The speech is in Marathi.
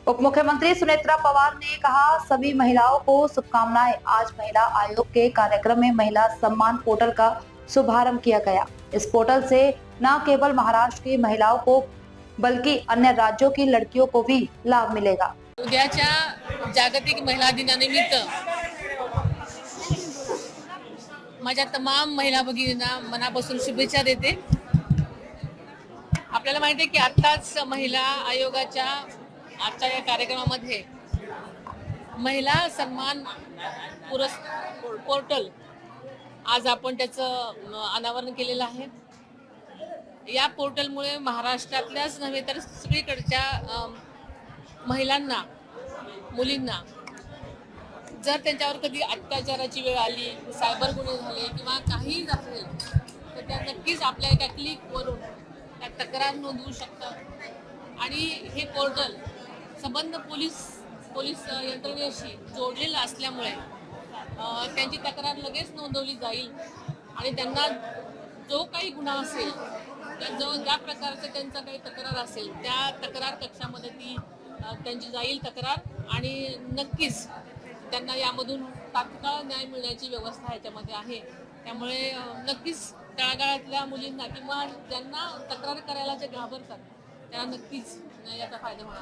उप मुख्यमंत्री सुनेत्रा पवार ने कहा, सभी महिलाओं को शुभकामनाएं। आज महिला आयोग के कार्यक्रम में महिला सम्मान पोर्टल का शुभारंभ किया गया। इस पोर्टल से न केवल महाराष्ट्र की महिलाओं को बल्कि अन्य राज्यों की लड़कियों को भी लाभ मिलेगा। उद्याच्या जागतिक महिला दिनानिमित्त माझ्या तमाम महिला भगिनींना मनापासून शुभेच्छा देते। आपल्याला माहिती आहे की आत्ताच महिला आयोगाच्या आजच्या या कार्यक्रमामध्ये महिला सन्मान पोर्टल आज आपण त्याचं अनावरण केलेलं आहे। या पोर्टलमुळे महाराष्ट्रातल्याच नव्हे तर सगळीकडच्या महिलांना, मुलींना जर त्यांच्यावर कधी अत्याचाराची वेळ आली, सायबर गुन्हे झाले किंवा काही असेल तर त्या नक्कीच आपल्या एका क्लिकवरून त्या तक्रार नोंदवू शकतात। आणि हे पोर्टल संबंध पोलीस यंत्रणेशी जोडलेलं असल्यामुळे त्यांची तक्रार लगेच नोंदवली जाईल आणि त्यांना जो काही गुन्हा असेल, ज्या प्रकारचं त्यांचा काही तक्रार असेल त्या तक्रार कक्षामध्ये ती त्यांची जाईल तक्रार आणि नक्कीच त्यांना यामधून तात्काळ न्याय मिळण्याची व्यवस्था ह्याच्यामध्ये आहे। त्यामुळे नक्कीच तळागाळातल्या मुलींना किंवा ज्यांना तक्रार करायला जे घाबरतात त्यांना नक्कीच याचा फायदा होणार।